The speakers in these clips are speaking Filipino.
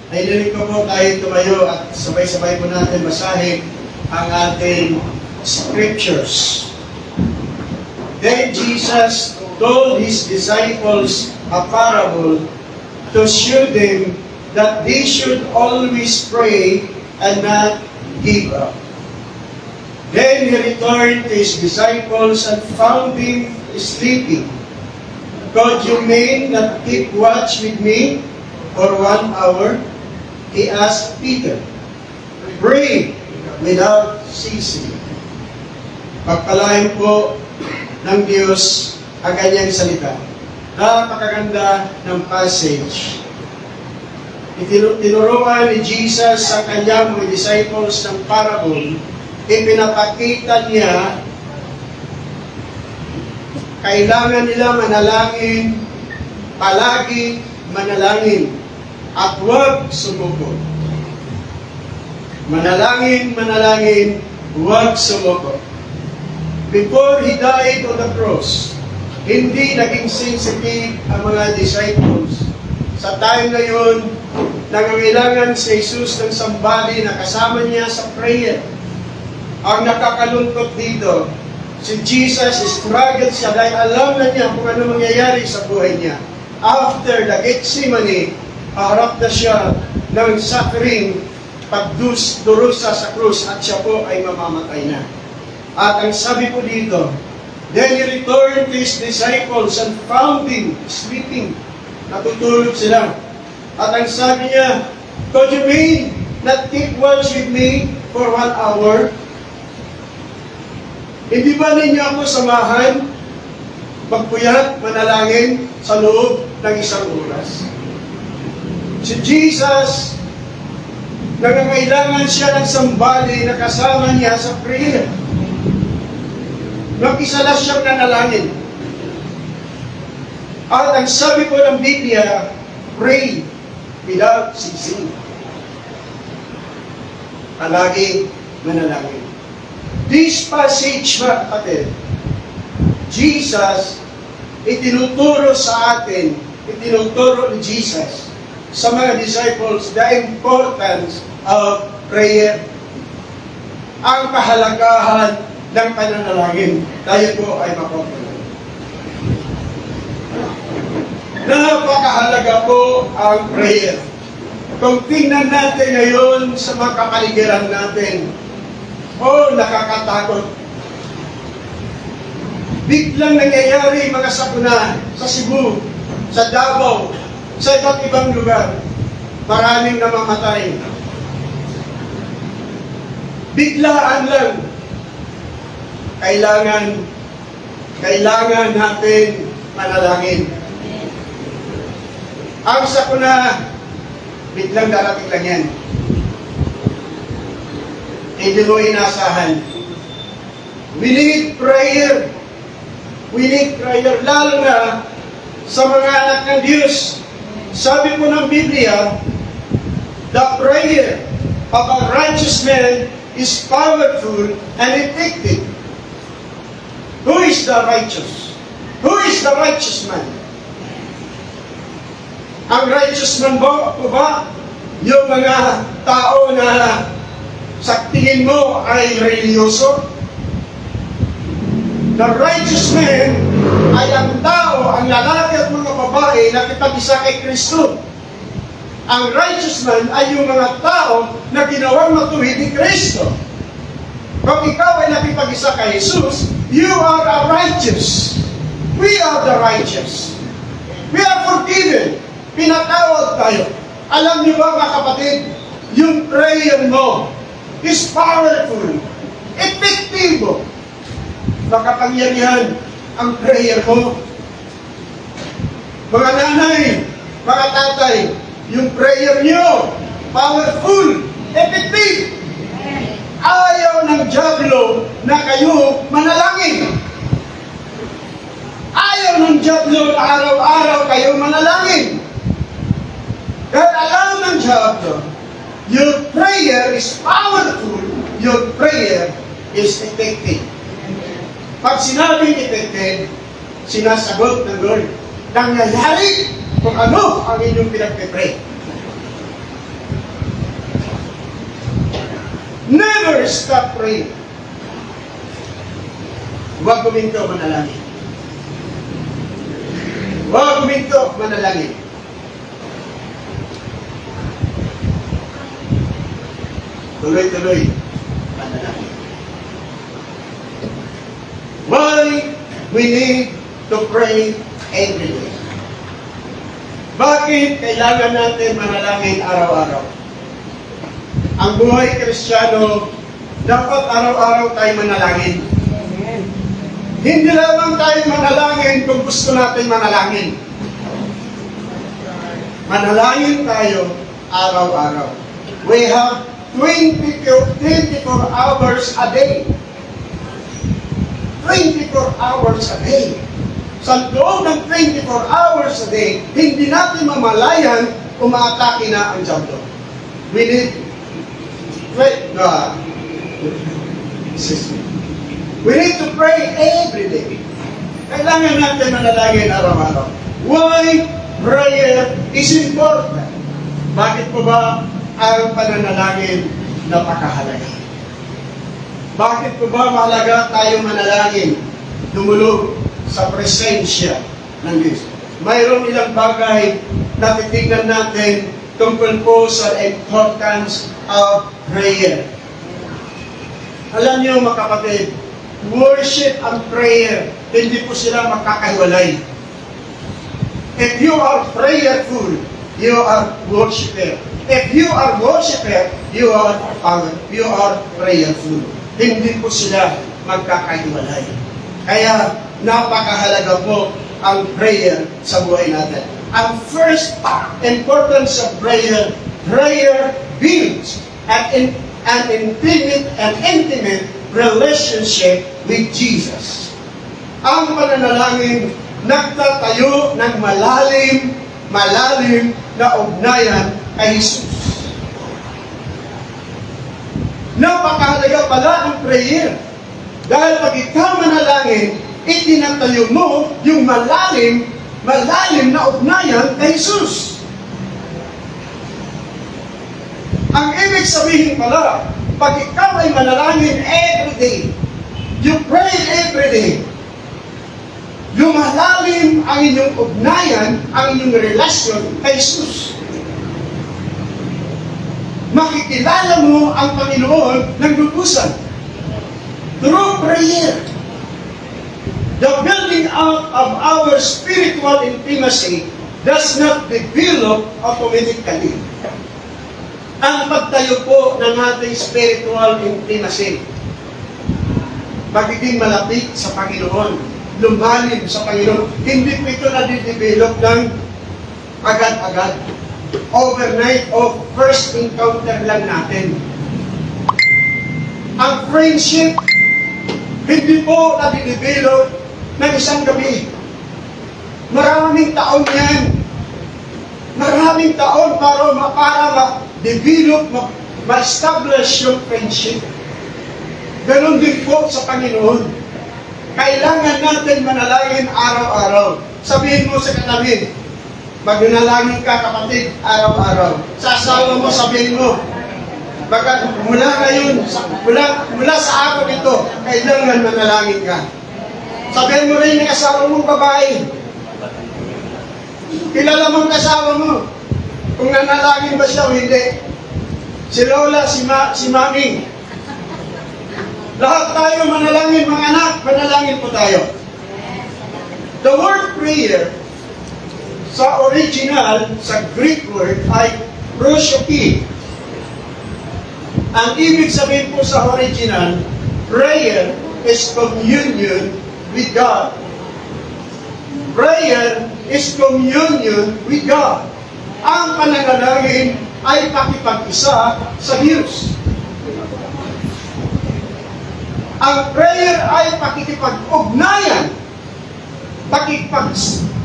Nailinig ko po tayo tumayo at sabay-sabay po natin basahin ang ating scriptures. Then Jesus told his disciples a parable to show them that they should always pray and not give up. Then he returned to his disciples and found them sleeping. Could you men not keep watch with me for 1 hour? He asked Peter. Pray without ceasing. Pagpalain po ng Diyos ang kanyang salita. Napakaganda ng passage. Tinuruan ni Jesus ang kanyang mga disciples ng parable. Ipinapakita niya kailangan nila manalangin, palagi manalangin, at huwag sumuko. Manalangin, huwag sumuko. Before he died on the cross, hindi naging sensitive ang mga disciples. Sa time na yun, nangangailangan si Jesus ng sambali na kasama niya sa prayer. Ang nakakalungkot dito, si Jesus struggled siya dahil alam na niya kung ano mangyayari sa buhay niya. After the Gethsemane, harap na siya ng suffering, pagdurusa sa krus at siya po ay mamamatay na. At ang sabi po dito, then he returned to his disciples and found them sleeping. Natutulog sila. At ang sabi niya, could you mean not keep watch with me for 1 hour? Hindi ba ninyo ako samahan, magpuyat, manalangin sa loob ng 1 oras? Si Jesus, nangangailangan siya ng sambali na kasama niya sa prayer. Mag-isa lang siyang nanalangin. At ang sabi po ng Biblia, pray without ceasing. Palagi manalangin. This passage, mga kapatid, Jesus, itinuturo sa atin, itinuturo ni Jesus sa mga disciples the importance of prayer. Ang kahalagahan ng pananalangin. Tayo po ay mapapalan. Napakahalaga po ang prayer. Kung tingnan natin ngayon sa mga kapaligiran natin, nakakatakot. Biglang nangyayari mga sakuna sa Cebu, sa Davao, sa iba't ibang lugar. Maraming namamatay. Biglaan lang. Kailangan natin manalangin. Ang sakuna, biglang darating lang yan. Hindi mo inasahan. We need prayer. We need prayer. Lalo na sa mga anak ng Diyos. Sabi po ng Biblia, the prayer of a righteous man is powerful and effective. Who is the righteous? Who is the righteous man? Ang righteous man po ba? Yung mga tao na sa tingin mo ay religyoso? The righteous man ay ang tao, ang lalaki at mga babae na kitag-isa kay Kristo. Ang righteous man ay yung mga tao na ginawang matuwid ni Kristo. Kung ikaw ay nakipag-isa kay Jesus, you are a righteous. We are the righteous. We are forgiven. Pinatawad tayo. Alam niyo ba mga kapatid, yung prayer mo is powerful, epektibo, makapangyarihan ang prayer mo. Mga nanay, mga tatay, yung prayer nyo, powerful, effective. Ayaw ng dyablo na kayo manalangin. Ayaw ng dyablo na araw-araw kayo manalangin. Dahil alam ng dyablo, your prayer is powerful, your prayer is effective. Pag sinabing effective, sinasagot ng Lord. Nangyayari kung ano ang inyong pinagpipray. Never stop praying. Huwag guminto, manalangin. Huwag guminto, manalangin. Tuloy-tuloy, manalangin. Why we need to pray every day? Bakit kailangan natin manalangin araw-araw? Ang buhay Kristiyano, dapat araw-araw tayo manalangin. Hindi lamang tayo manalangin kung gusto natin manalangin. Manalangin tayo araw-araw. We have 24 hours a day. 24 hours a day. Sa loob ng 24 hours a day, hindi natin mamalayan umaatake na ang diablo. We need We need to pray every day. Kailangan natin manalangin araw-araw. Why prayer is important? Bakit po ba ang pananalangin napakahalaga? Bakit po ba mahalaga tayo manalangin? Dumulog sa presensya ng Diyos. Mayroong ilang bagay na titignan natin tungkol po sa importance of prayer. Alam niyo mga kapatid, worship and prayer, hindi po sila magkakahiwalay. If you are prayerful, you are worshiper. If you are worshiper, you are prayerful. Hindi po sila magkakahiwalay. Kaya napakahalaga po ang prayer sa buhay natin. Ang first importance of prayer, prayer builds an intimate relationship with Jesus. Ang pananalangin nagtatayo ng malalim na ugnayan kay Jesus. Napakahalaga pala ang prayer. Dahil pag ikaw manalangin, itinatayo mo yung malalim na ugnayan kay Jesus. Ang ibig sabihin pala, pag ikaw ay manalangin every day, you pray every day, lumalalim ang inyong ugnayan, ang inyong relasyon kay Jesus. Makikilala mo ang Panginoon ng lubusan. Through prayer. The building up of our spiritual intimacy does not develop automatically. Ang pagtayo po ng ating spiritual intimacy, magiging malapit sa Panginoon, lumalim sa Panginoon, hindi po ito na-develop ng agad-agad. Overnight o first encounter lang natin. Ang friendship, hindi po na-develop ng isang gabi. Maraming taon yan. Maraming taon para ma-develop, ma-establish yung friendship. Ganon din po sa Panginoon. Kailangan natin manalangin araw-araw. Sabihin mo sa katabi, magnanalangin ka kapatid, araw-araw. Sa asawa mo, sabihin mo, baka mula ngayon, mula sa araw ito, kailangan manalangin ka. Sabihin mo rin ng asawa mong babae. Kilala mong asawa mo. Kung nanalangin ba siya o hindi. Si Lola, si Mami. Lahat tayo manalangin, mga anak. Manalangin po tayo. The word prayer, sa original, sa Greek word, ay prosopy. Ang ibig sabihin po sa original, prayer is communion with God. Prayer is communion with God. Ang pananalangin ay pakipag-isa sa Diyos. Ang prayer ay pakikipag-ugnayan,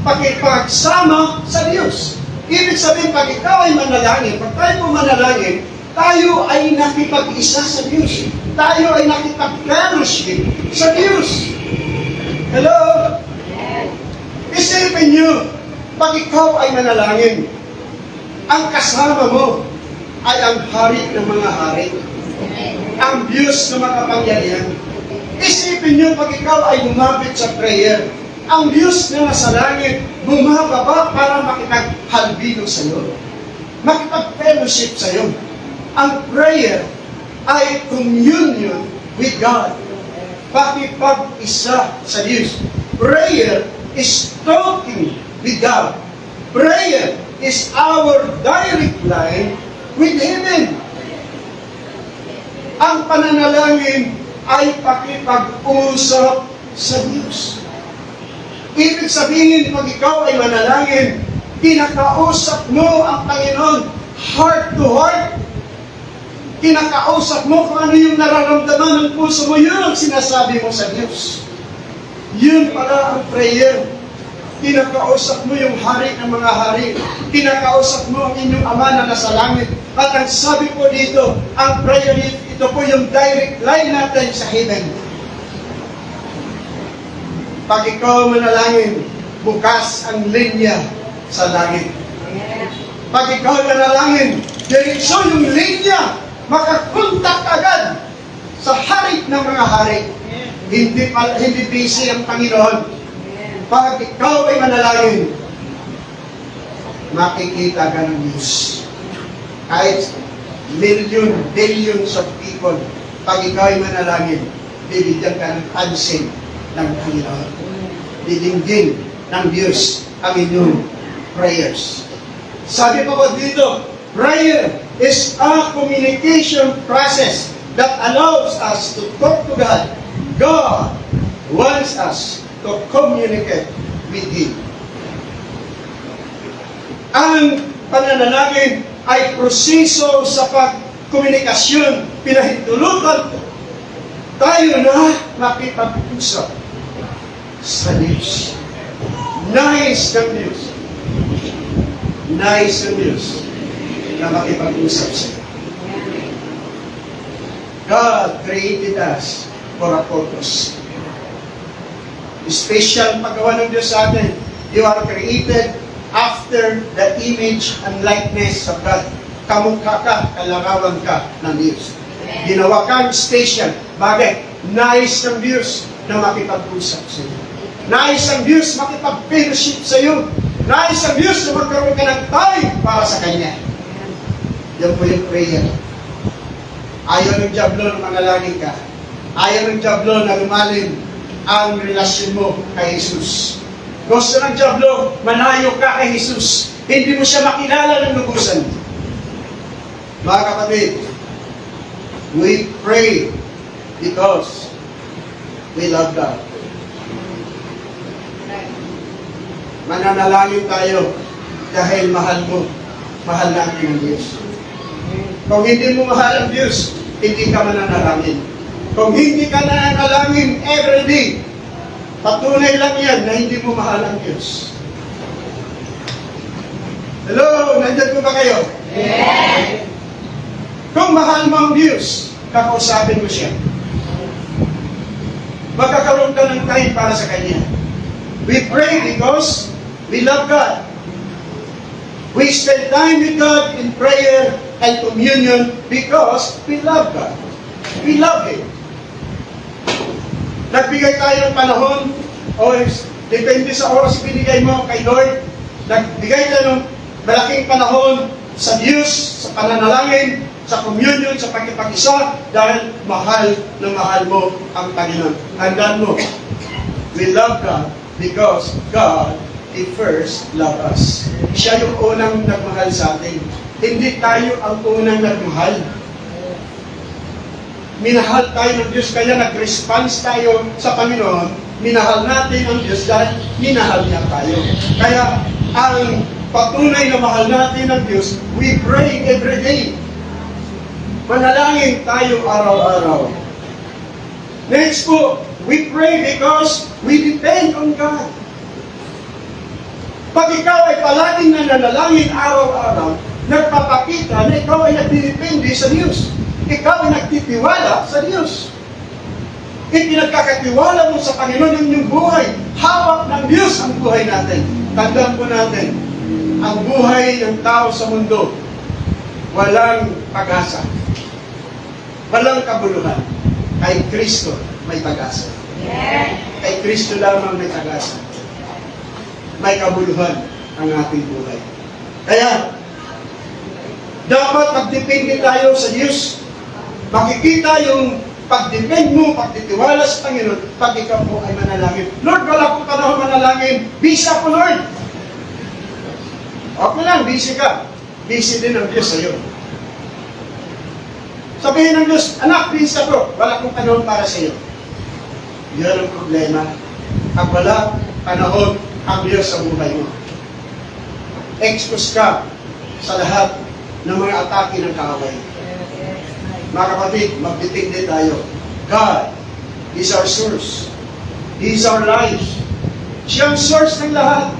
pakipagsama sa Diyos. Ibig sabihin, pag ikaw ay manalangin, pag tayo po manalangin, tayo ay nakipag-isa sa Diyos. Tayo ay nakipag-fellowship sa Diyos. Hello? Isipin nyo, pag ikaw ay manalangin, ang kasama mo ay ang hari ng mga hari. Ang Diyos na makapangyarihan. Isipin niyo pag ikaw ay lumapit sa prayer, ang Diyos na nasa langit, bumababa para makipaghalbilo sa iyo. Makipag-fellowship sa iyo. Ang prayer ay communion with God. Pakipag-isa sa Diyos. Prayer is talking with God. Prayer is our direct line with Heaven. Ang pananalangin ay pakipag-usap sa Diyos. Ibig sabihin, pag ikaw ay manalangin, kinakausap mo ang Panginoon heart to heart. Kinakausap mo kung ano yung nararamdaman ng puso mo, yun ang sinasabi mo sa Diyos. Yun pala ang prayer. Kinakausap mo yung hari ng mga hari. Kinakausap mo ang inyong Ama na nasa langit. At ang sabi po dito, ang prayer, ito po yung direct line natin sa heaven. Pag ikaw manalangin, bukas ang linya sa langit. Pag ikaw manalangin, diretso yung linya, makakontak agad sa hari ng mga hari. Hindi busy ang Panginoon. Pag ikaw ay manalangin, makikita ka ng Diyos. Kahit billions of people, pag ikaw ay manalangin, bibigyan ka ng pansin ng Panginoon. Didinggin ng Diyos ang inyong prayers. Sabi pa po dito, prayer is a communication process that allows us to talk to God. God wants us to communicate with Him. Ang pananalangin ay proseso sa pagkomunikasyon. Pinahintulutan tayo na makipag-usap sa Diyos. Nais ng Diyos. Nais ng Diyos na makipag-usap sa iyo. God created us for a purpose. Special paggawa ng Diyos sa atin. You are created after the image and likeness of God. Kamukha ka, kalarawan ka ng Diyos. Ginawa kang special. Bakit? Nais ng Diyos na makipag-usap sa iyo. Nais ng Diyos makipag-fellowship sa iyo. Nais ng Diyos na magkaroon ka ng time para sa Kanya. Yan po yung prayer. Ayaw ng Diablo na manalangin ka. Ayaw ng Diablo na lumalim ang relasyon mo kay Jesus. Gusto ng Diablo, malayo ka kay Jesus. Hindi mo siya makilala ng lubusan. Mga kapatid, we pray because we love God. Mananalangin tayo dahil mahal mo. Mahal natin ang Diyos. Kung hindi mo mahal ang Diyos, hindi ka mananalangin. Kung hindi ka nananalangin everyday, patunay lang yan na hindi mo mahal ang Diyos. Hello? Nandiyan po ba kayo? Yes! Kung mahal mo ang Diyos, kakausapin mo siya. Magkakaroon ka ng time para sa Kanya. We pray because we love God. We spend time with God in prayer and communion because we love God. We love Him. Nagbigay tayo ng panahon, o depende sa oras binigay mo kay Lord, nagbigay tayo ng malaking panahon sa Diyos, sa pananalangin, sa communion, sa pagkipag-isa, dahil mahal na mahal mo ang Panginoon. Handaan mo, we love God because God, He first loved us. Siya yung unang nagmahal sa atin. Hindi tayo ang unang nagmahal. Minahal tayo ng Diyos, kaya nag-response tayo sa Panginoon. Minahal natin ang Diyos dahil minahal niya tayo. Kaya ang patunay na mahal natin ang Diyos, we pray every day. Manalangin tayo araw-araw. Next po, we pray because we depend on God. Pag ikaw ay palaging nananalangin araw-araw, nagpapakita na ikaw ay nagdidepende sa Diyos. Ikaw ay nagtitiwala sa Diyos. Ipinagkakatiwala mo sa Panginoon yung inyong buhay. Hawak ng Diyos ang buhay natin. Tandaan po natin, ang buhay ng tao sa mundo, walang pag-asa. walang kabuluhan. Kay Kristo may pag-asa. Kay Kristo lamang may pag-asa. May kabuluhan ang ating buhay. Kaya, dapat magdepende tayo sa Diyos. Makikita yung pagdepend mo, pagtitiwala sa Panginoon, pag ikaw po ay manalangin. Lord, wala pong panahon manalangin. Busy ako, Lord. Okay lang, busy ka. Busy din ang Diyos sa iyo. Sabihin ng Diyos, anak, busy ako. Wala pong panahon para sa iyo. Yan ang problema. Pag wala panahon ang Diyos sa buhay mo. Expose ka sa lahat ng mga atake ng kaaway. Mga kapatid, magtitindi tayo. God is our source. He is our life. Siya ang source ng lahat.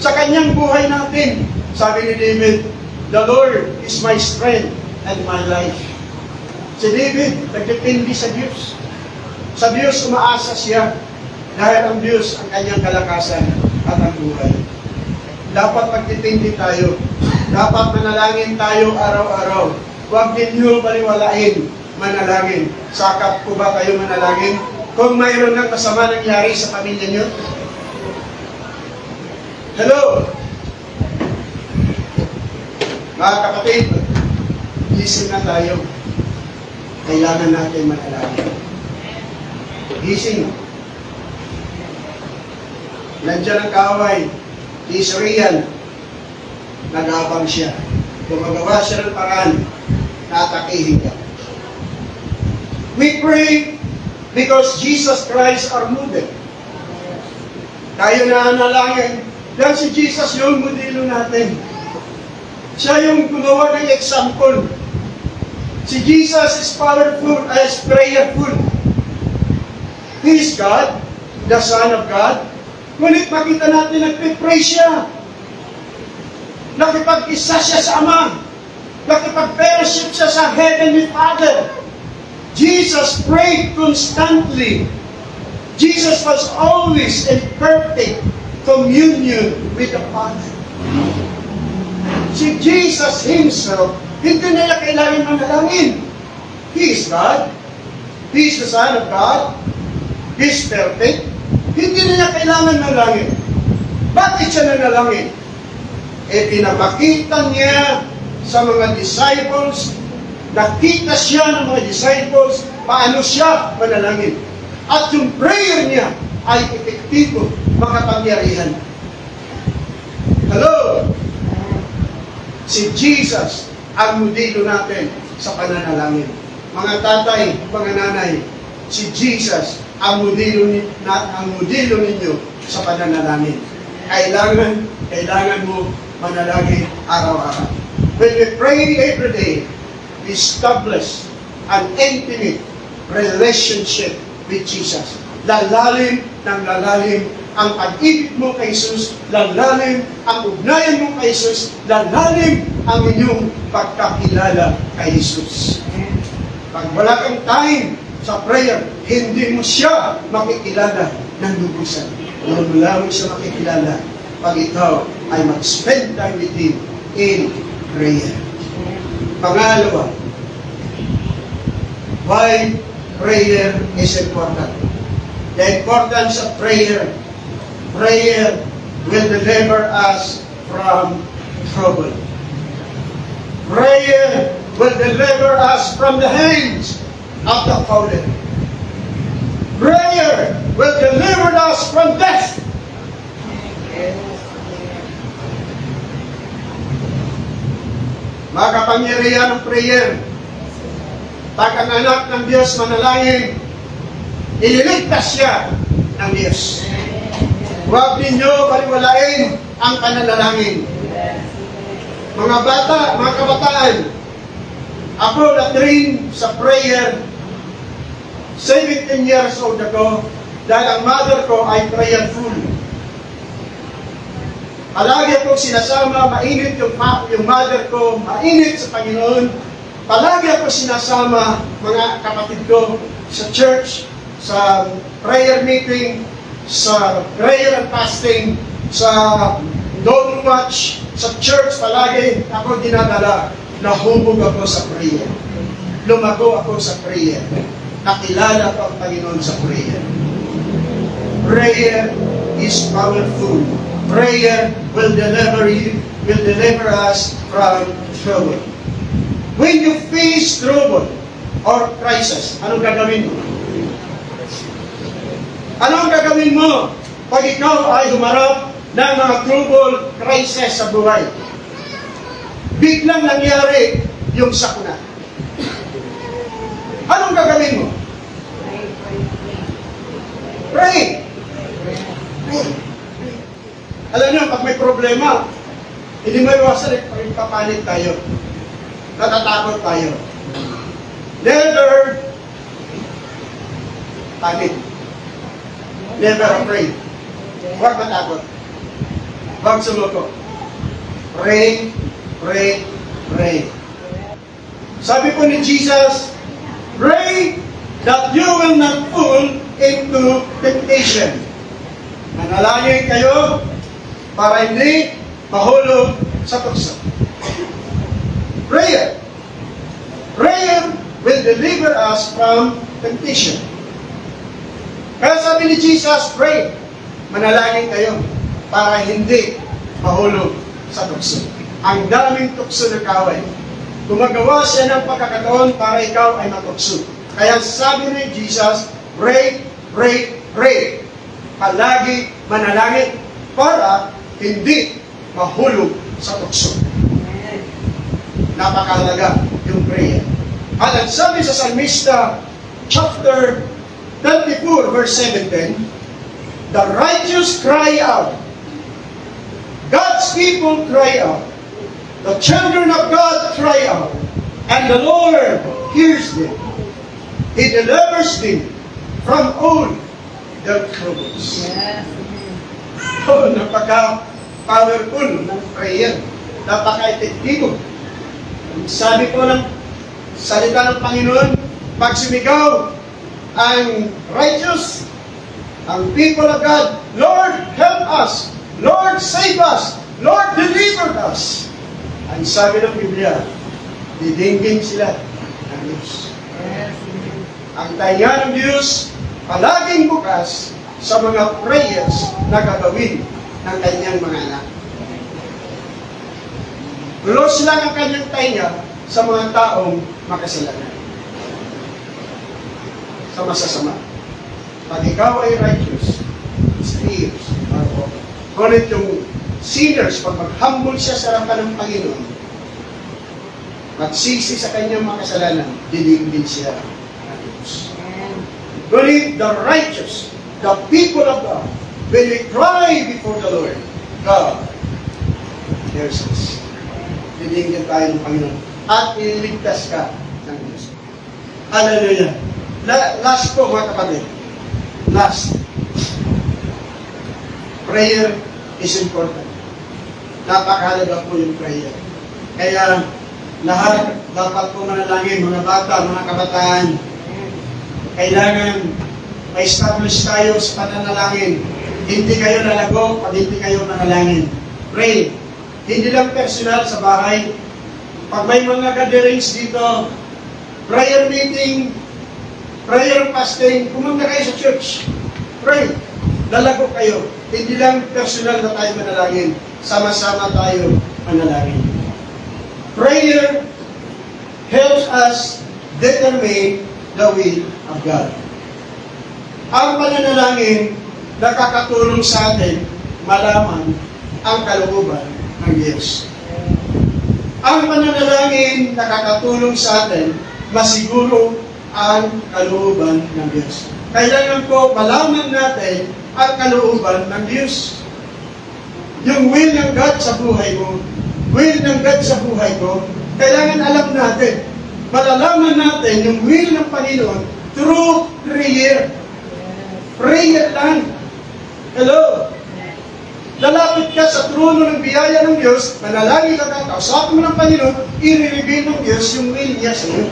Sa kanyang buhay natin, sabi ni David, the Lord is my strength and my life. Si David, nagtitindi sa Diyos. Sa Diyos, umaasa siya dahil ang Diyos ang kanyang kalakasan at ang buhay. Dapat magtitindi tayo. Dapat manalangin tayo araw-araw. Huwag ninyo baliwalain manalangin. Sakap po ba kayo manalangin? Kung mayroon ng masama nangyari sa pamilya nyo? Hello? Mga kapatid, gising na tayo. Kailangan natin manalangin. Gising. Nandiyan ang kaaway. Israel. Nag-abang siya. Gumagawa siya ng paraan na atakihin ka. We pray because Jesus Christ our model. Tayo na nalangin. Dahil si Jesus yung modelo natin. Siya yung gumawa ng example. Si Jesus is powerful, is prayerful. He is God, the Son of God. Ngunit makita natin nagpipray siya. Nakipag-isa siya sa Ama. Nakipag-fellowship siya sa Heavenly Father. Jesus prayed constantly. Jesus was always in perfect communion with the Father. Si Jesus Himself, hindi na niya kailangan manalangin. He is God. He is the Son of God. He is perfect. Hindi na niya kailangan manalangin. Bakit siya nanalangin? Pinapakita niya sa mga disciples, nakita siya ng mga disciples, paano siya manalangin. At yung prayer niya ay epektibo, makapangyarihan. Hello? Si Jesus ang modelo natin sa pananalangin. Mga tatay, mga nanay, si Jesus ang modelo ninyo sa pananalangin. Kailangan mo manalangin araw-araw. When we pray every day, we establish an intimate relationship with Jesus. Lalalim ng lalalim ang pag-ibig mo kay Jesus, lalalim ang ugnayan mo kay Jesus, lalalim ang inyong pagkakilala kay Jesus. Pag wala kang time sa prayer, hindi mo siya makikilala ng lubusan. Doon mo lang siya makikilala pag ikaw ay mag-spend time with Him in prayer. Pangalawa, why prayer is important? The importance of prayer. Prayer will deliver us from trouble. Prayer will deliver us from the hands of the fallen. Prayer will deliver us from death. Makapangyarihan ng prayer. Pag ang anak ng Diyos manalangin, ililigtas siya ng Diyos. Huwag ninyo baliwalain ang pananalangin. Mga bata, mga kabataan, ako na-train sa prayer 17 years old ago dahil ang mother ko ay prayerful. Palagi akong sinasama, mainit yung mother ko, mainit sa Panginoon. Palagi ako sinasama mga kapatid ko sa church, sa prayer meeting, sa prayer and fasting, sa dawn watch, sa church palagi ako dinadala. Nahubog ako sa prayer. lumago ako sa prayer. Nakilala ko ang Panginoon sa prayer. Prayer is powerful. Prayer will deliver us from trouble. When you face trouble or crisis, anong gagawin mo? Anong gagawin mo pag ikaw ay humarap ng mga trouble, crisis sa buhay? Biglang nangyari yung sakuna. Anong gagawin mo? Pray. Pray. Alam niyo, pag may problema, hindi mo iwasan, papalit tayo. Natatakot tayo. Never panic. Never afraid. Huwag matakot. Huwag sumuko. Pray, pray, pray. Sabi po ni Jesus, pray that you will not fall into temptation. Manalangin kayo para hindi mahulog sa tukso. Prayer. Prayer will deliver us from temptation. Kaya sabi ni Jesus, pray. Manalangin kayo para hindi mahulog sa tukso. Ang daming tukso na kaway. Gumagawa siya ng pagkakataon para ikaw ay matukso. Kaya sabi ni Jesus, pray, pray, pray. Palagi manalangin para hindi mahulog sa tukso. Napakahalaga yung prayer. At ang sabi sa Salmista, chapter 34, verse 17, the righteous cry out. God's people cry out. The children of God cry out. And the Lord hears them. He delivers them from all their troubles. Yes. Oh, napaka-powerful ng prayer. Napaka-epektibo. Sabi po ng salita ng Panginoon, pag sumigaw ang righteous, ang people of God, Lord, help us! Lord, save us! Lord, deliver us! Ang sabi ng Biblia, didinggin sila ng Diyos. Ang tainga ng Diyos, palaging bukas sa mga prayers na gagawin ng kanyang mga anak. Close lang ang kanyang tainga sa mga taong makasalanan. Sa masasama. Pag ikaw ay righteous, his ears are open. Ngunit yung sinners, pag mag-humble siya sa harapan ng Panginoon, magsisi sa kanyang mga kasalanan, didinggin siya ng Diyos. Ngunit the righteous, the people of God, when we cry before the Lord, God hears us. Didinggin tayo ng Panginoon. At ililigtas ka ng Diyos. Hallelujah. Last po mga kapatid. Last. Prayer is important. Napakahalaga po yung prayer. Kaya lahat dapat po manalangin, mga bata, mga kabataan. Kailangan ma-establish tayo sa pananalangin. Hindi kayo lalago pag hindi kayo manalangin. Pray. Hindi lang personal sa bahay. Pag may mga gatherings dito, prayer meeting, prayer fasting, pumunta kayo sa church. Pray. Lalago kayo. Hindi lang personal na tayo manalangin. Sama-sama tayo manalangin. Prayer helps us determine the will of God. Ang pananalangin nakakatulong sa atin malaman ang kalooban ng Diyos. Ang pananalangin nakakatulong sa atin masiguro ang kalooban ng Diyos. Kailangan po malaman natin ang kalooban ng Diyos. Yung will ng God sa buhay mo, will ng God sa buhay ko, kailangan alam natin. Malalaman natin yung will ng Panginoon through prayer. Prayer lang. Hello? Lalapit ka sa trono ng biyaya ng Diyos, manalangin ka, kausapin mo ng Panginoon, i-reveal ng Diyos yung will niya sa iyo.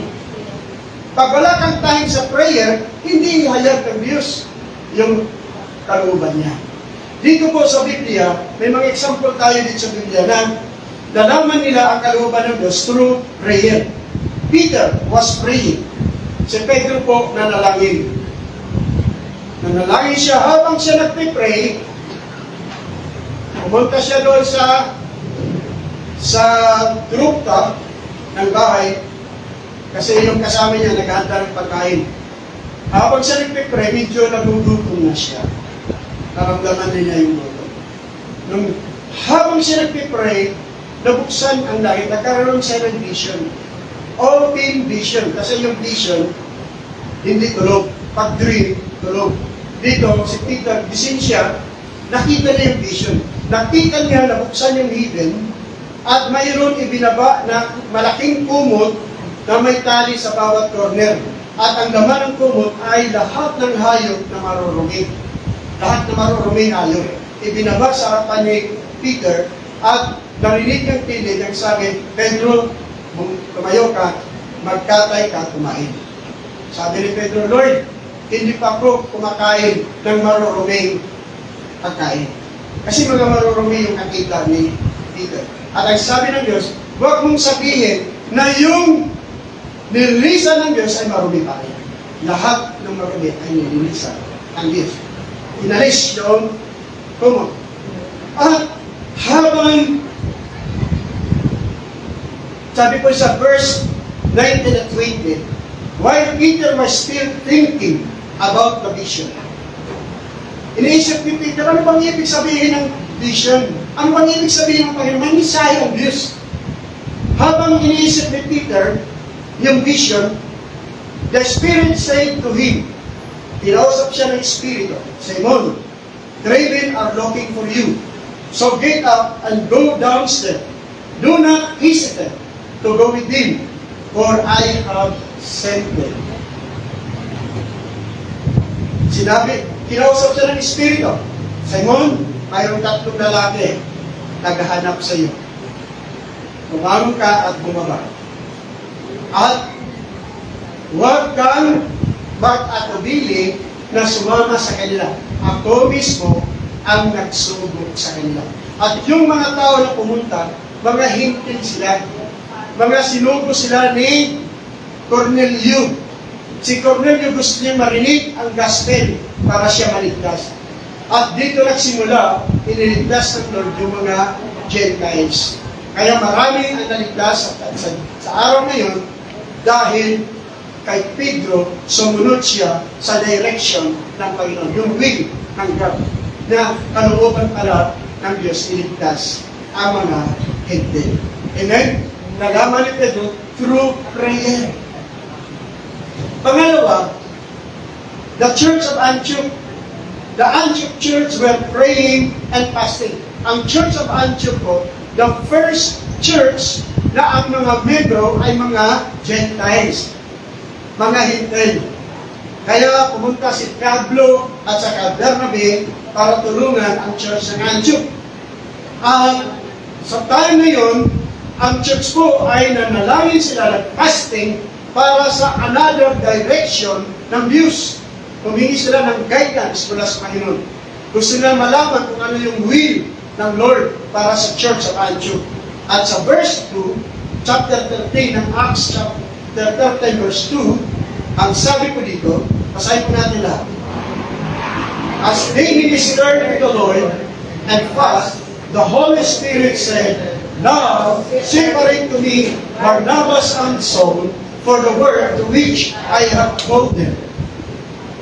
Pag wala kang time sa prayer, hindi ihayag ng Diyos yung kalooban niya. Dito po sa Biblia, may mga example tayo dito sa Biblia na nalaman nila ang kalooban ng Diyos through prayer. Peter was praying. Si Pedro po nanalangin. Nanalangin siya habang siya nagpipray. Pumunta siya doon sa rooftop ng bahay kasi yung kasama niya naghahanda ng pagkain. Habang siya nagpipray, medyo nagugutom na siya. Naramdaman niya yung gutom. Habang siya nagpipray, nabuksan ang langit, nagkaroon siya ng vision. Open vision. Kasi yung vision, hindi tulog. Pag dream, tulog. Dito, si Peter, gising siya, nakita niya yung vision. Nakita niya, nabuksan yung heaven, at mayroon ibinaba na malaking kumot na may tali sa bawat corner. At ang laman ng kumot ay lahat ng hayop na marurumi. Lahat na marurumi hayop. Ibinaba sa harapan ni Peter, at narinig yung tinig ang sabi, Pedro, tumayo ka, magkatay ka, kumain. Sabi ni Pedro, Lord, hindi pa ako kumakain ng maruruming pagkain. Kasi mga marurumi yung nakita ni Peter. At ang sabi ng Diyos, huwag mong sabihin na yung nililisan ng Diyos ay marumi pa rin. Lahat ng marumi ay nililisan ng Diyos. Inalis yung kumot. At habang sabi po sa verse 19 and 20, while Peter was still thinking about the vision, iniisip ni Peter, ano bang ibig sabihin ng vision? Ano bang ibig sabihin ng Panginoon? May misaya ang Diyos. Habang iniisip ni Peter yung vision, the Spirit said to him, tinausap siya ng Espiritu, Simon, Raven are looking for you. So get up and go downstairs. Do not hesitate to go with them, for I have sent them. Sinabi, kinausap siya ng Espiritu, Simon, mayroong 3 lalaki naghahanap sa iyo. Bumangon ka at bumaba. At huwag kang mag-atubili na sumama sa kanila. Ako mismo ang nagsubok sa kanila. At yung mga tao na pumunta, mga hintil sila. Mga sinugo sila ni Cornelio. Si Cornelio gusto niya marinig ang gospel para siya maligtas. At dito nagsimula, iniligtas ng Lord yung mga Gentiles. Kaya marami ang naligtas sa araw na yun dahil kay Pedro, sumunod siya sa direction ng Panginoon. Yung will ng God na kalooban pala ng Diyos iligtas ang mga hintil. Amen? Nalaman ni Pedro through prayer. Pangalawa, the Church of Antioch. The Antioch Church were praying and fasting. Ang Church of Antioch po, the first church na ang mga membro ay mga Gentiles, mga hintil. Kaya pumunta si Pablo at saka Bernabe para tulungan ang Church ng Antioch. At sa time na yun, ang church po ay nanalangin sila ng fasting para sa another direction ng views. Humingi sila ng guidance mula sa Panginoon. Gusto nila malaman kung ano yung will ng Lord para sa Church of Antioch. At sa verse 2, chapter 13 ng Acts chapter 13 verse 2, ang sabi ko dito, basahin po natin lahat. As they ministered to the Lord and fast, the Holy Spirit said, now separate to me Barnabas and Saul for the work to which I have called them.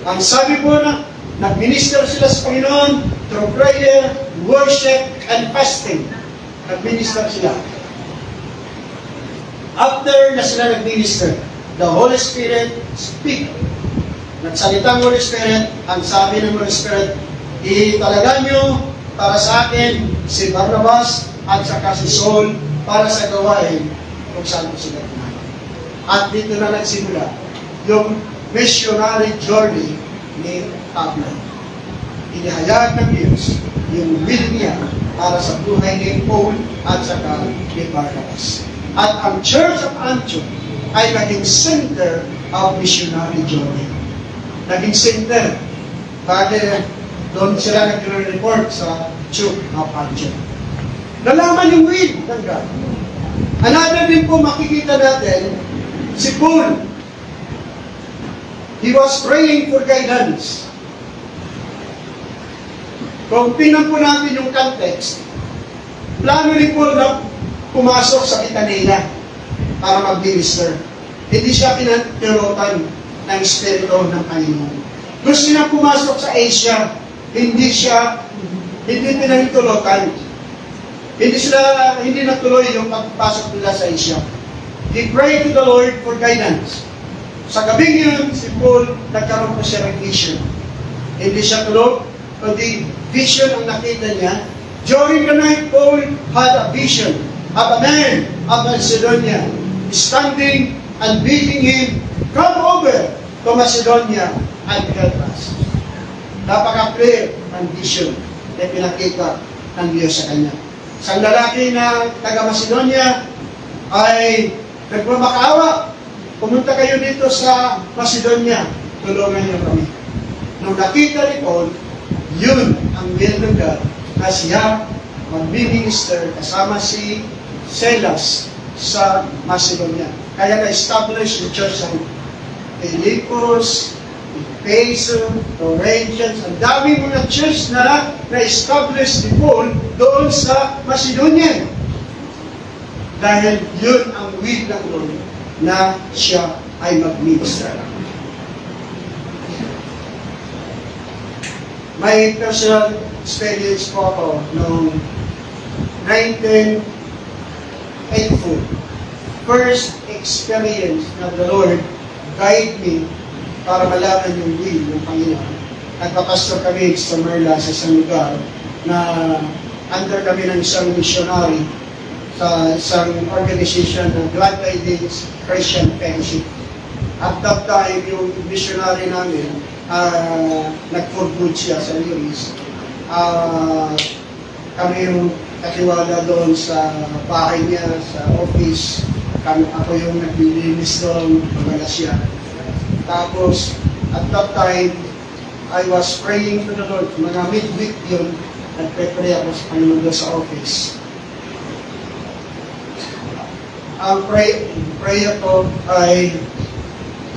Ang sabi po na, nag-minister sila sa Panginoon through prayer, worship, and fasting. Nag-minister sila. After na sila nag-minister, the Holy Spirit speak. Nagsalita ang Holy Spirit, ang sabi ng Holy Spirit, italaga nyo para sa akin si Barnabas at saka si Saul para sa gawain kung saan ko sila kumain. At dito na nagsimula yung missionary journey ni Pablo. Inihayag ng Diyos yung will niya para sa buhay ni Paul at saka ni Barnabas. At ang Church of Antioch ay naging center of missionary journey. Naging center. Bakit doon sila nag-report sa Church of Antioch. Nalaman yung will ng God. Another din po makikita natin Si Paul, he was praying for guidance. Kung tingnan po natin yung context, plano ni Paul na pumasok sa Bithynia para mag-minister. Hindi siya pinaturutan ng Espiritu ng Panginoon. Gusto niya pumasok sa Asia, hindi pinahintulutan. Hindi natuloy yung pagpasok nila sa Asia. He prayed to the Lord for guidance. Sa gabing yun, si Paul, nagkaroon po siya ng vision. Hindi siya tulog, kundi vision ang nakita niya. During the night, Paul had a vision of a man of Macedonia standing and begging him, come over to Macedonia and help us. Napaka-clear ang vision na pinakita ng Diyos sa kanya. Isang lalaki na taga-Macedonia ay nagmamakaawa. Pumunta kayo dito sa Macedonia, tulungan niyo kami. Nung nakita ni Paul, yun ang will ng God na siya mag-minister kasama si Silas sa Macedonia. Kaya na-establish yung church ng Filipos, Ephesus, Corinthians, ang daming mga church na na-establish ni Paul doon sa Macedonia. Dahil yun ang will ng Lord na siya ay mag-minister. May personal experience po ako noong 1984. First experience na the Lord guide me para malaman yung will ng Panginoon. Nagpapastor kami sa Merla, sa isang lugar na under kami ng isang missionary sa isang organization na Glad Tidings Christian Fellowship. At that time, yung missionary namin, nag-for good siya sa Luis. Kami yung katiwala doon sa bahay niya, sa office. Ako yung naglilinis doon, magala siya. Tapos, at that time, I was praying to the Lord. Mga midweek yun, nagpe-pray ako sa Panginoon doon sa office. Ang prayer ko ay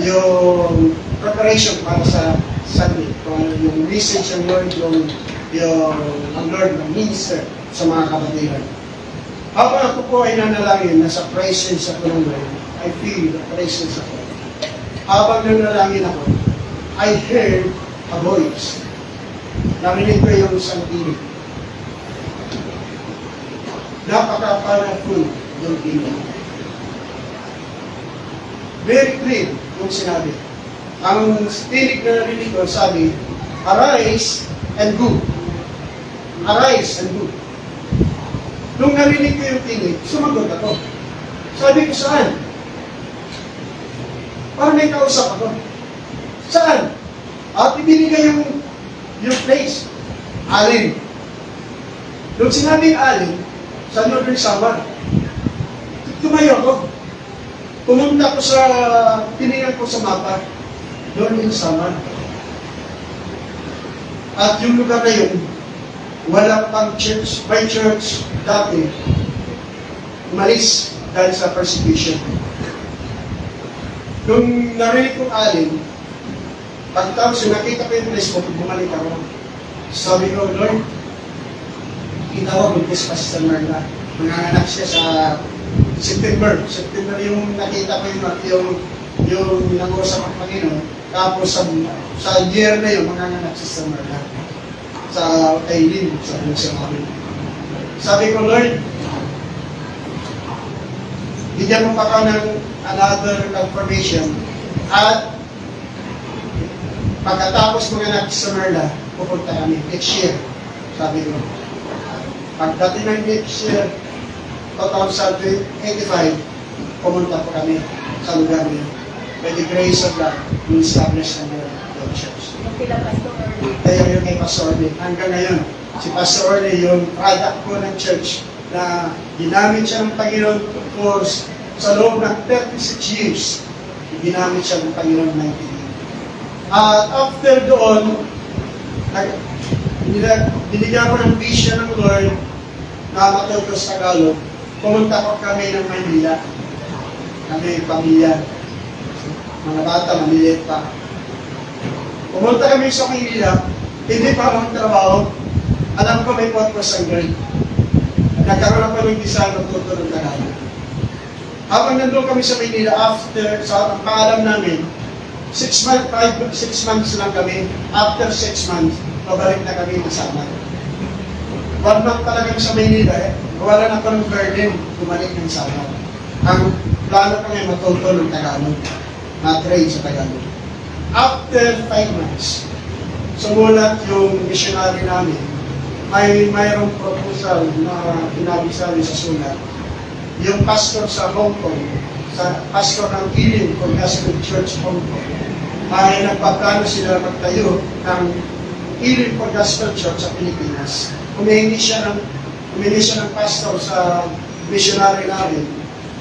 yung preparation para sa Sunday. Kung ano yung message ng Lord, ang Lord ng minister sa mga kabatiran. Habang ako po ay nanalangin, nasa presence ako ng Lord, I feel the presence of God. Habang nanalangin ako, I heard a voice. Narinig ko yung isang tinig. Napaka-powerful yung tinig. Very clear yung sinabi. Ang tinig na narinig ko, sabi, arise and go. Arise and go. Nung narinig ko yung tinig, sumagot ako. Sabi ko, saan? Parang may kausap ako. Saan? At ibinigay yung place. Alin. Nung sinabing alin, sa Northern Samar, tumayo ako. Pumunta ko sa, tinignan ko sa mapa, doon yung Samar. At yung lugar na yun, wala pang church, by church, dati, umalis dahil sa persecution. Nung narinig kong alin, pagtapos yung nakita ko yung place ko, bumalik ako. Sabi ko, Lord, kita ko, buntis pa si San Marla. Manganganak siya sa September yung nakita ko yung nag-uusap ang Panginoon. Tapos sa year na yun, manganganak si San Marla. Sa Kailin, sabi ko sa amin. Sabi ko, Lord, bigyan mo pa ka ng another confirmation. At pagkatapos manganak si San Marla, pupunta kami next year. Sabi ko, pagdating ng next year, 2085, pumunta po kami sa lugar niya. By the grace of God, we establish ang church. Yung kila Pastor Orly. Kaya yung kay Pastor Orly. Hanggang ngayon, si Pastor Orly, yung product po ng church na ginamit siya ng Panginoon for sa loob ng 36 years. Ginamit siya ng Panginoon 19 years. At after doon, binigyan ko ng vision ng Lord na matulog sa Tagalog. Pumunta ko kami ng Manila. Kami pamilya. mga bata, maliliit pa. Pumunta kami sa Manila, hindi pa ako trabaho. Alam ko may purpose ang girl. Nagkaroon ako ng design ng tuto ng Tagalog. Habang nandun kami sa Manila, after, sa paalam namin, 6 months lang kami. After 6 months, pabalik na kami kasama. 1 month pa lang kami sa Manila, wala na ako ng burden, bumalik ng sama. Ang plano ko ngayon, matuto ng Tagalog. Ma-train sa Tagalog. After 5 months, sumulat yung missionary namin. Mayroong proposal na pinabisali sa sulat. Yung pastor sa Hong Kong, sa pastor ng Elim Congregational Church Hong Kong, ay nagpaplano sila magtayo ng Elim Congregational Church sa Pilipinas. Humingi siya ng pastor sa missionary namin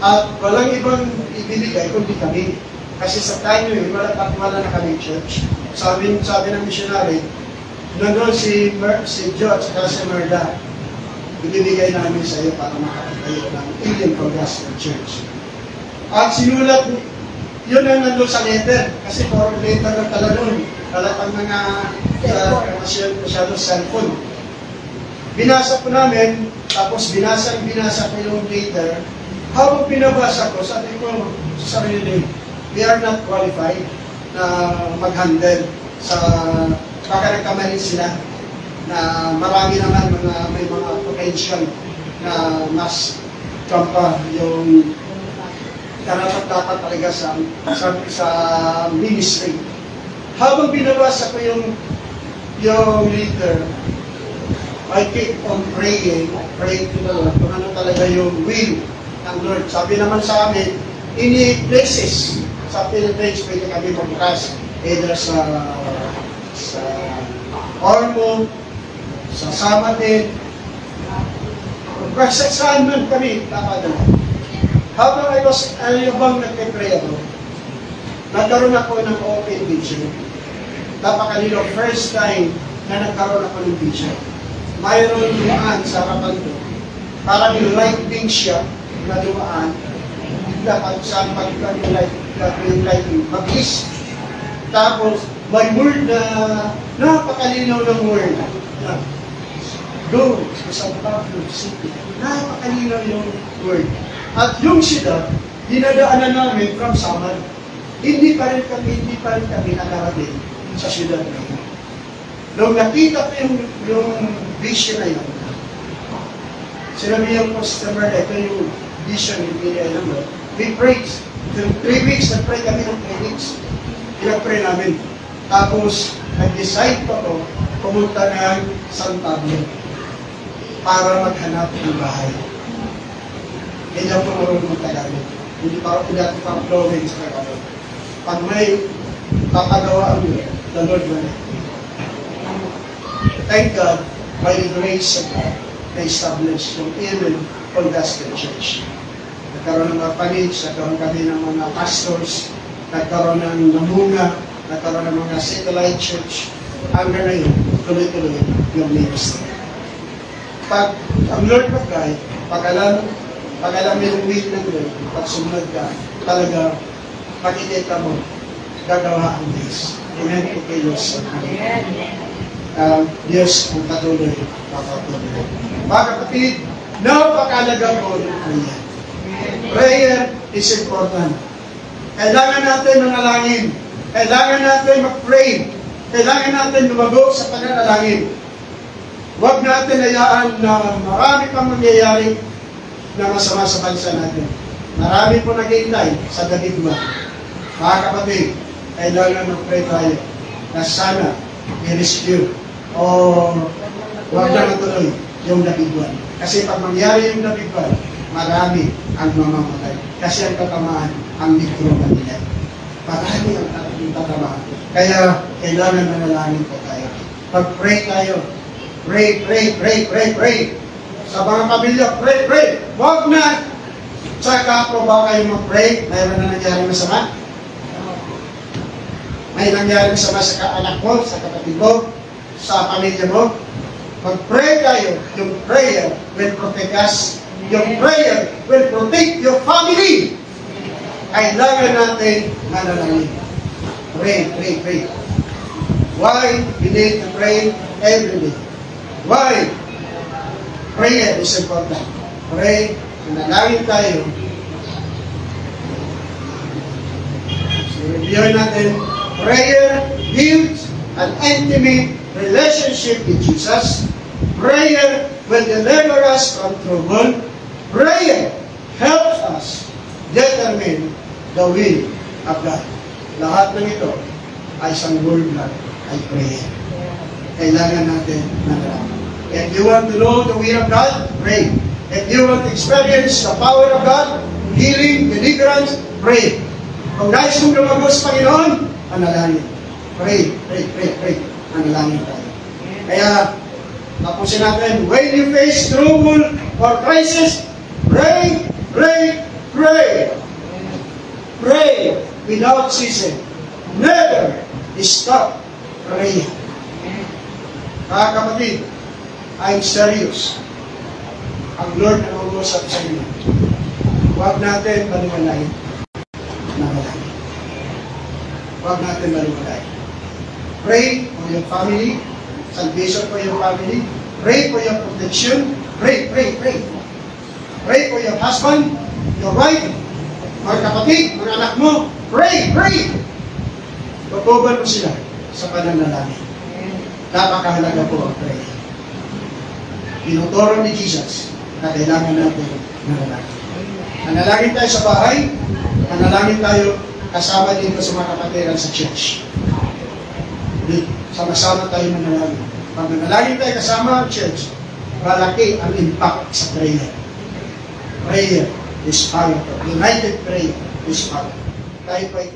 at walang ibang ibinigay kundi kami. Kasi sa time yun, wala na kami church. Sabi ng missionary, nandun si George at si Merda, ibibigay namin sa iyo para makapitayo ng Elim Congregational Church. At sinulat, yun ang nandun sa letter, kasi for letter na talaga nun, talagang mga masyadong cellphone. Binasa ko namin, tapos binasa ko yung letter. Habang binabasa ko, sabi ko sa sarili, we are not qualified na mag-handle sa baka nagkamali sila na marami naman may mga potential na mas kampa yung karapat-dapat talaga sa ministry. Habang binabasa ko yung leader, I keep on praying to the Lord kung ano talaga yung will ng Lord. Sabi naman sa amin, any places sa Philippines pwede kami magbukas, either sa Ormo, sa Samatin, saan man kami napadala. Habang habang nagpe-pray ako, nagkaroon ako ng open vision. Napakalilo, first time na nagkaroon ako ng vision. Mayroon dumaan sa harapan ko. Parang yung lighting siya na dumaan. Dapat saan pagkakas yung lighting. Mag-is. Tapos, may word na napakalinaw ng word. Go sa Bacolod City. Napakalinaw yung word. At yung sila, dinadaanan namin from Samar. Hindi pa rin kami nakarating sa siyudad namin. Nung nakita ko yung vision na yun, sinabi yung customer, ito yung vision yung pinay naman. We prayed. 3 weeks, nag-pray kami ng 3 weeks. Pinag-pray namin. Tapos, nag-decide pa ko, pumunta ng San Pablo para maghanap ng bahay. Hindi ako marunong mag-Tagalog. Hindi pa province sa Tagalog. Pag may papagawa ang the Lord will. Thank God, by the grace of God, na-establish yung Elim Congregational Church. Nagkaroon ng mga panits, nagkaroon kami ng mga pastors, nagkaroon ng namunga, nagkaroon ng mga satellite church. Hanggang ngayon, tuloy-tuloy yung ministry. Pag ang Lord mag-guide, pag alam mo yung will ng Lord, pag sumunod ka, talaga, makikita mo, gagawa ang Diyos. Amen po kay Diyos. Diyos ang patuloy, papatuloy. Mga kapatid, napakalaga po ng prayer. Prayer is important. Kailangan natin manalangin. Kailangan natin mag-pray. Kailangan natin lumago sa pananalangin. Huwag natin hayaan na marami pang mangyayari na masama sa bansa natin. Marami po nag-iintay sa daigma. Mga kapatid, kailangan mag-pray tayo na sana i-rescue o huwag na natuloy yung nabigwan. Kasi pag mangyari yung nabigwan, marami ang mamamatay. Kasi ang tatamaan ang mikroba nila. Marami ang tatamaan. Kaya kailangan manalangin po tayo. Pag-pray tayo, pray. Sa mga pamilya, pray. Huwag na sa kapro ba kayo mag-pray? Mayroon na nangyari masama? May nangyari masama sa anak mo, sa kapatid mo, sa pamilya mo? Mag-pray tayo. Yung prayer will protect us. Yung prayer will protect your family. kailangan natin manalangin. Pray, pray, pray. Why we need to pray every day? Why? Prayer is important. Pray, manalangin tayo. So, review natin. Prayer builds an intimate relationship with Jesus. Prayer will deliver us from trouble. Prayer helps us determine the will of God. Lahat ng ito ay isang word lang, ay prayer. Kailangan natin manalangin. If you want to know the will of God, pray. If you want to experience the power of God, healing, deliverance, pray. Kung nais mong lumagos sa Panginoon, manalangin. Pray, pray, pray, pray. Manalangin tayo. Kaya, tapusin natin, when you face trouble or crisis, pray, pray, pray. Pray without ceasing. Never stop praying. Mga kapatid, I'm serious. Ang Lord na mag-usap sa inyo. Huwag natin baliwalayin. Manalangin. Huwag natin baliwalayin. Pray for your family. Salvation for your family. Pray for your protection. Pray, pray, pray. Pray for your husband, your wife, mga kapatid, mga anak mo. Pray, pray. Tutuban mo sila sa pananalangin. Napakahalaga po ang prayer. Tinuturo ni Jesus na kailangan natin manalangin. Manalangin tayo sa bahay, manalangin tayo kasama dito sa mga kapatiran sa church. Sama-sama tayo manalangin. Pag manalangin tayo kasama ang church, malaki ang impact sa prayer. Prayer is powerful. United prayer is powerful. Tayo po ay